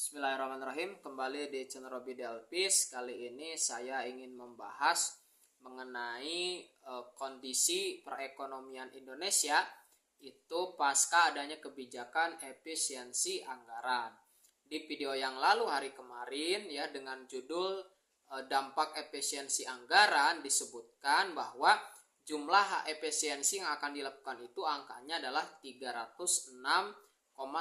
Bismillahirrahmanirrahim. Kembali di channel Robi Delpis. Kali ini saya ingin membahas mengenai kondisi perekonomian Indonesia itu pasca adanya kebijakan efisiensi anggaran. Di video yang lalu hari kemarin ya dengan judul dampak efisiensi anggaran disebutkan bahwa jumlah efisiensi yang akan dilakukan itu angkanya adalah 306,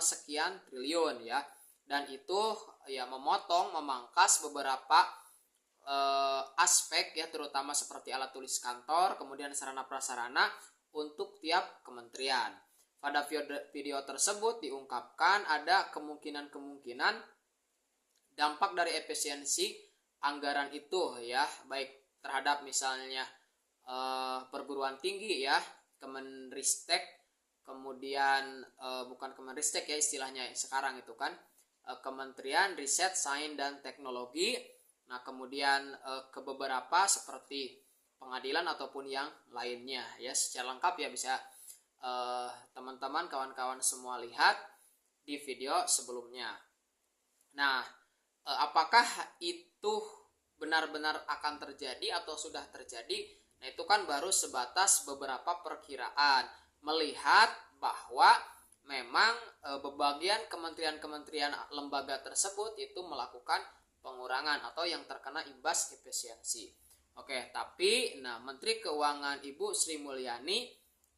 sekian triliun ya. Dan itu ya memangkas beberapa aspek ya, terutama seperti alat tulis kantor, kemudian sarana prasarana untuk tiap kementerian. Pada video tersebut diungkapkan ada kemungkinan dampak dari efisiensi anggaran itu ya, baik terhadap misalnya perguruan tinggi ya, Kemenristek, kemudian bukan Kemenristek ya istilahnya sekarang itu kan, Kementerian Riset, Sains dan Teknologi. Nah, kemudian ke beberapa seperti pengadilan ataupun yang lainnya ya, secara lengkap ya bisa teman-teman kawan-kawan semua lihat di video sebelumnya. Nah, apakah itu benar-benar akan terjadi atau sudah terjadi? Nah, itu kan baru sebatas beberapa perkiraan melihat bahwa memang bebagian kementerian-kementerian lembaga tersebut itu melakukan pengurangan atau yang terkena imbas efisiensi. Oke, tapi Menteri Keuangan Ibu Sri Mulyani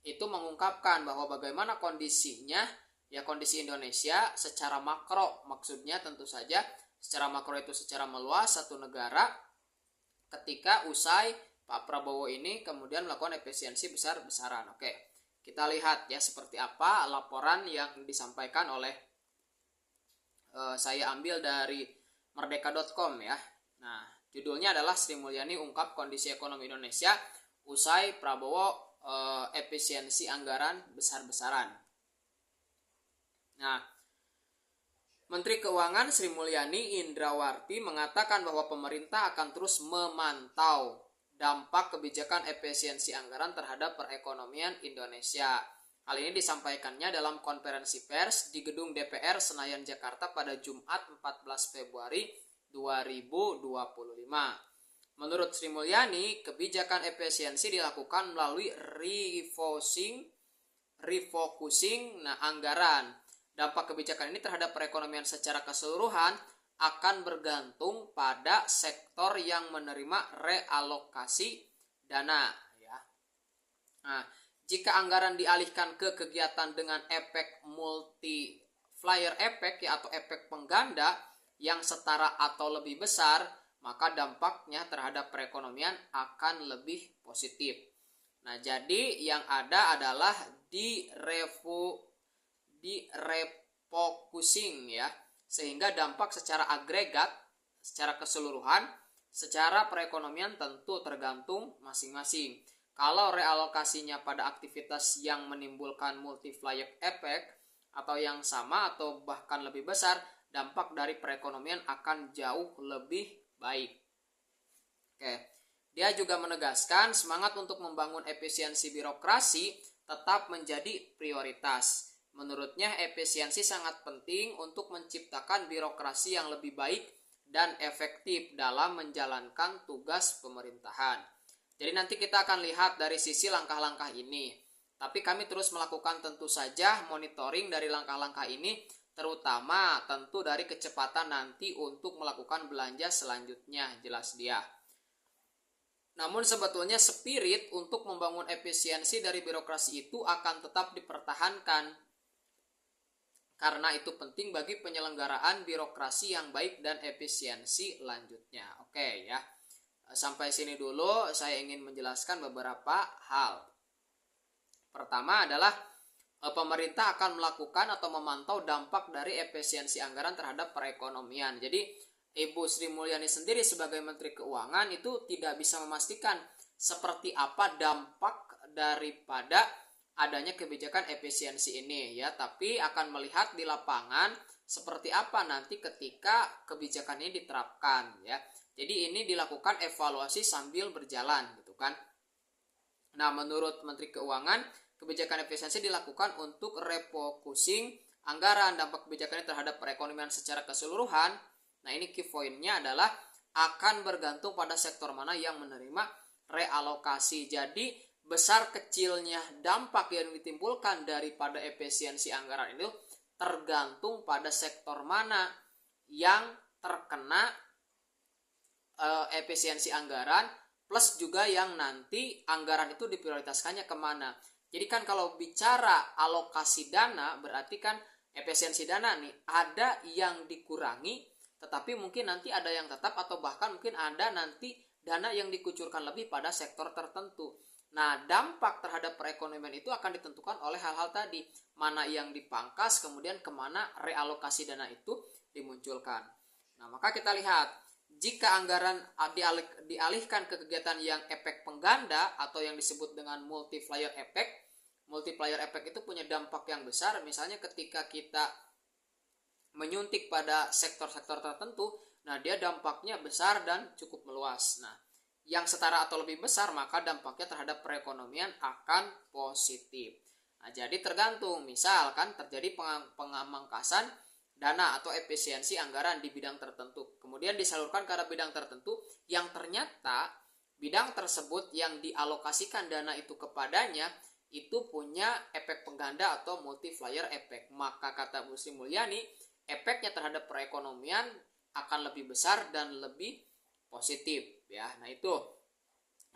itu mengungkapkan bahwa bagaimana kondisinya ya, kondisi Indonesia secara makro, maksudnya tentu saja secara makro itu secara meluas satu negara ketika usai Pak Prabowo ini kemudian melakukan efisiensi besar-besaran. Oke. Kita lihat ya seperti apa laporan yang disampaikan oleh saya ambil dari merdeka.com ya. Nah, judulnya adalah Sri Mulyani ungkap kondisi ekonomi Indonesia usai Prabowo efisiensi anggaran besar-besaran. Nah, Menteri Keuangan Sri Mulyani Indrawati mengatakan bahwa pemerintah akan terus memantau dampak kebijakan efisiensi anggaran terhadap perekonomian Indonesia. Hal ini disampaikannya dalam konferensi pers di gedung DPR Senayan Jakarta pada Jumat 14 Februari 2025. Menurut Sri Mulyani, kebijakan efisiensi dilakukan melalui refocusing anggaran. Dampak kebijakan ini terhadap perekonomian secara keseluruhan akan bergantung pada sektor yang menerima realokasi dana ya. Nah, jika anggaran dialihkan ke kegiatan dengan efek multiplier effect ya, atau efek pengganda yang setara atau lebih besar, maka dampaknya terhadap perekonomian akan lebih positif. Nah, jadi yang ada adalah refocusing ya, sehingga dampak secara agregat, secara keseluruhan, secara perekonomian tentu tergantung masing-masing. Kalau realokasinya pada aktivitas yang menimbulkan multiplier effect atau yang sama atau bahkan lebih besar, dampak dari perekonomian akan jauh lebih baik. Oke. Dia juga menegaskan semangat untuk membangun efisiensi birokrasi tetap menjadi prioritas. Menurutnya efisiensi sangat penting untuk menciptakan birokrasi yang lebih baik dan efektif dalam menjalankan tugas pemerintahan. Jadi nanti kita akan lihat dari sisi langkah-langkah ini. Tapi kami terus melakukan tentu saja monitoring dari langkah-langkah ini, terutama tentu dari kecepatan nanti untuk melakukan belanja selanjutnya, jelas dia. Namun sebetulnya spirit untuk membangun efisiensi dari birokrasi itu akan tetap dipertahankan, karena itu penting bagi penyelenggaraan birokrasi yang baik dan efisiensi lanjutnya. Oke ya, sampai sini dulu saya ingin menjelaskan beberapa hal. Pertama adalah pemerintah akan melakukan atau memantau dampak dari efisiensi anggaran terhadap perekonomian. Jadi Ibu Sri Mulyani sendiri sebagai Menteri Keuangan itu tidak bisa memastikan seperti apa dampak daripada adanya kebijakan efisiensi ini ya, tapi akan melihat di lapangan seperti apa nanti ketika kebijakan ini diterapkan ya. Jadi ini dilakukan evaluasi sambil berjalan gitu kan. Nah, menurut Menteri Keuangan, kebijakan efisiensi dilakukan untuk refocusing anggaran, dampak kebijakannya terhadap perekonomian secara keseluruhan. Nah, ini key pointnya adalah akan bergantung pada sektor mana yang menerima realokasi. Jadi besar kecilnya dampak yang ditimbulkan daripada efisiensi anggaran itu tergantung pada sektor mana yang terkena efisiensi anggaran, plus juga yang nanti anggaran itu diprioritaskannya kemana. Jadi kan kalau bicara alokasi dana berarti kan efisiensi dana nih ada yang dikurangi, tetapi mungkin nanti ada yang tetap, atau bahkan mungkin ada nanti dana yang dikucurkan lebih pada sektor tertentu. Nah, dampak terhadap perekonomian itu akan ditentukan oleh hal-hal tadi, mana yang dipangkas, kemudian kemana realokasi dana itu dimunculkan. Nah, maka kita lihat, jika anggaran dialihkan ke kegiatan yang efek pengganda atau yang disebut dengan multiplier effect itu punya dampak yang besar. Misalnya ketika kita menyuntik pada sektor-sektor tertentu, nah dia dampaknya besar dan cukup meluas. Nah, yang setara atau lebih besar, maka dampaknya terhadap perekonomian akan positif. Nah, jadi tergantung, misalkan terjadi pemangkasan dana atau efisiensi anggaran di bidang tertentu, kemudian disalurkan ke bidang tertentu yang ternyata bidang tersebut yang dialokasikan dana itu kepadanya itu punya efek pengganda atau multiplier effect, maka kata Bu Sri Mulyani, efeknya terhadap perekonomian akan lebih besar dan lebih positif ya. Nah, itu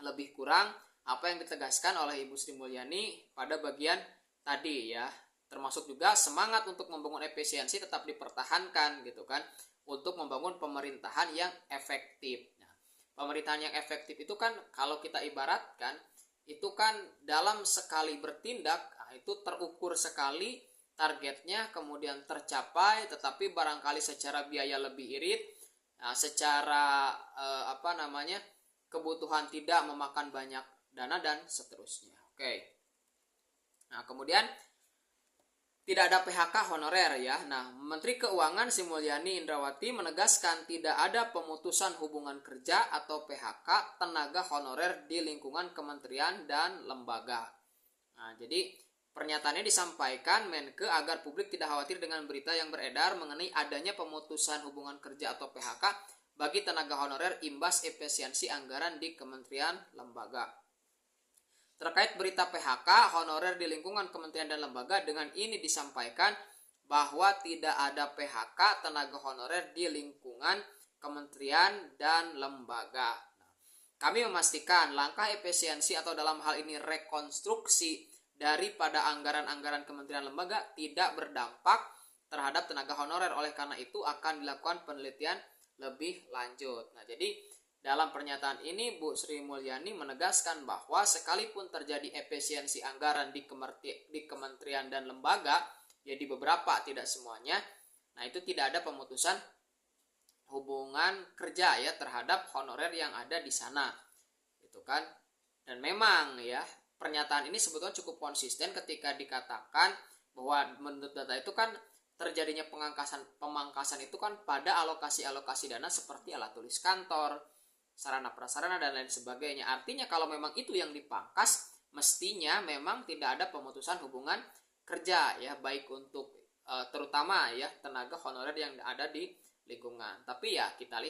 lebih kurang apa yang ditegaskan oleh Ibu Sri Mulyani pada bagian tadi ya. Termasuk juga semangat untuk membangun efisiensi tetap dipertahankan gitu kan, untuk membangun pemerintahan yang efektif. Nah, pemerintahan yang efektif itu kan kalau kita ibaratkan itu kan dalam sekali bertindak, nah itu terukur sekali targetnya, kemudian tercapai, tetapi barangkali secara biaya lebih irit, nah, secara kebutuhan tidak memakan banyak dana dan seterusnya. Oke. Nah, kemudian tidak ada PHK honorer ya. Nah, Menteri Keuangan Sri Mulyani Indrawati menegaskan tidak ada pemutusan hubungan kerja atau PHK tenaga honorer di lingkungan kementerian dan lembaga. Nah, jadi pernyataannya disampaikan Menke agar publik tidak khawatir dengan berita yang beredar mengenai adanya pemutusan hubungan kerja atau PHK bagi tenaga honorer imbas efisiensi anggaran di kementerian lembaga. Terkait berita PHK honorer di lingkungan kementerian dan lembaga, dengan ini disampaikan bahwa tidak ada PHK tenaga honorer di lingkungan kementerian dan lembaga. Kami memastikan langkah efisiensi atau dalam hal ini rekonstruksi daripada anggaran-anggaran kementerian lembaga tidak berdampak terhadap tenaga honorer. Oleh karena itu akan dilakukan penelitian lebih lanjut. Nah, jadi dalam pernyataan ini Bu Sri Mulyani menegaskan bahwa sekalipun terjadi efisiensi anggaran di kementerian dan lembaga, ya di beberapa, tidak semuanya, nah itu tidak ada pemutusan hubungan kerja ya terhadap honorer yang ada di sana, gitu kan. Dan memang ya pernyataan ini sebetulnya cukup konsisten ketika dikatakan bahwa menurut data itu kan terjadinya pemangkasan itu kan pada alokasi dana seperti alat tulis kantor, sarana prasarana dan lain sebagainya. Artinya kalau memang itu yang dipangkas, mestinya memang tidak ada pemutusan hubungan kerja ya, baik untuk terutama ya tenaga honorer yang ada di lingkungan. Tapi ya kita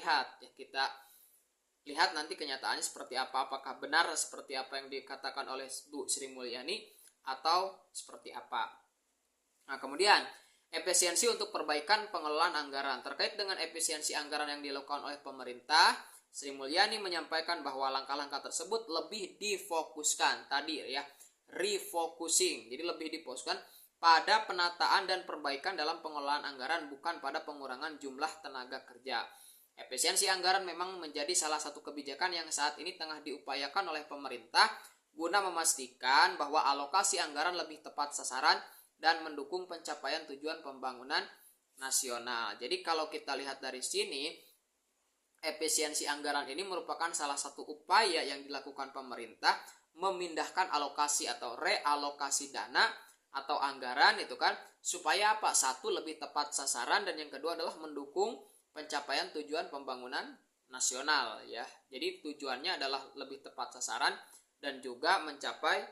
lihat nanti kenyataannya seperti apa, apakah benar seperti apa yang dikatakan oleh Bu Sri Mulyani atau seperti apa. Nah, kemudian efisiensi untuk perbaikan pengelolaan anggaran. Terkait dengan efisiensi anggaran yang dilakukan oleh pemerintah, Sri Mulyani menyampaikan bahwa langkah-langkah tersebut lebih difokuskan tadi ya, refocusing. Jadi lebih difokuskan pada penataan dan perbaikan dalam pengelolaan anggaran, bukan pada pengurangan jumlah tenaga kerja. Efisiensi anggaran memang menjadi salah satu kebijakan yang saat ini tengah diupayakan oleh pemerintah guna memastikan bahwa alokasi anggaran lebih tepat sasaran dan mendukung pencapaian tujuan pembangunan nasional. Jadi kalau kita lihat dari sini, efisiensi anggaran ini merupakan salah satu upaya yang dilakukan pemerintah memindahkan alokasi atau realokasi dana atau anggaran itu kan, supaya apa? Satu, lebih tepat sasaran, dan yang kedua adalah mendukung pencapaian tujuan pembangunan nasional ya. Jadi tujuannya adalah lebih tepat sasaran dan juga mencapai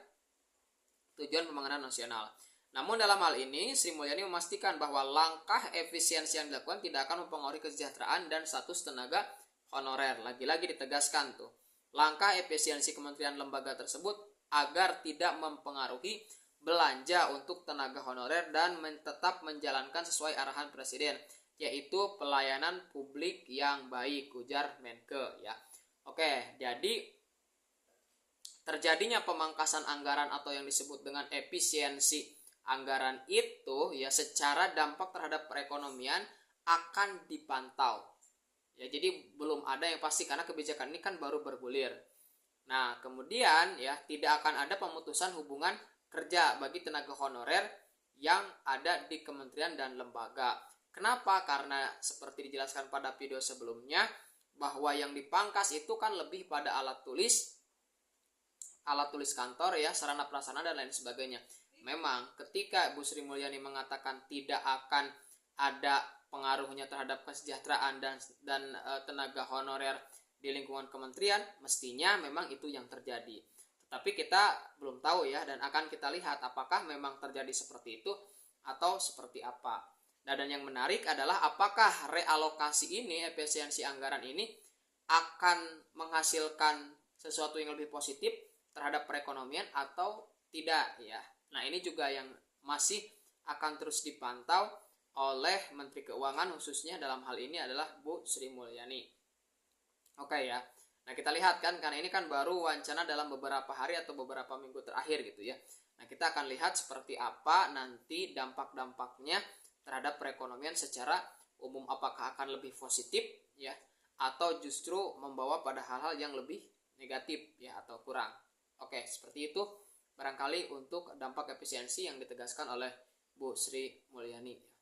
tujuan pembangunan nasional. Namun dalam hal ini Sri Mulyani memastikan bahwa langkah efisiensi yang dilakukan tidak akan mempengaruhi kesejahteraan dan status tenaga honorer. Lagi-lagi ditegaskan tuh, langkah efisiensi kementerian lembaga tersebut agar tidak mempengaruhi belanja untuk tenaga honorer dan tetap menjalankan sesuai arahan Presiden, yaitu pelayanan publik yang baik, ujar Menke ya. Oke, jadi terjadinya pemangkasan anggaran atau yang disebut dengan efisiensi anggaran itu ya secara dampak terhadap perekonomian akan dipantau. Ya, jadi belum ada yang pasti karena kebijakan ini kan baru bergulir. Nah, kemudian ya tidak akan ada pemutusan hubungan kerja bagi tenaga honorer yang ada di kementerian dan lembaga. Kenapa? Karena seperti dijelaskan pada video sebelumnya bahwa yang dipangkas itu kan lebih pada alat tulis kantor ya, sarana prasarana dan lain sebagainya. Memang ketika Bu Sri Mulyani mengatakan tidak akan ada pengaruhnya terhadap kesejahteraan dan tenaga honorer di lingkungan kementerian, mestinya memang itu yang terjadi. Tetapi kita belum tahu ya, dan akan kita lihat apakah memang terjadi seperti itu atau seperti apa. Nah, dan yang menarik adalah apakah realokasi ini, efisiensi anggaran ini akan menghasilkan sesuatu yang lebih positif terhadap perekonomian atau tidak ya. Nah, ini juga yang masih akan terus dipantau oleh Menteri Keuangan, khususnya dalam hal ini adalah Bu Sri Mulyani. Oke ya. Nah, kita lihat kan, karena ini kan baru wacana dalam beberapa hari atau beberapa minggu terakhir gitu ya. Nah, kita akan lihat seperti apa nanti dampak-dampaknya terhadap perekonomian secara umum, apakah akan lebih positif ya atau justru membawa pada hal-hal yang lebih negatif ya atau kurang. Oke, seperti itu barangkali untuk dampak efisiensi yang ditegaskan oleh Bu Sri Mulyani.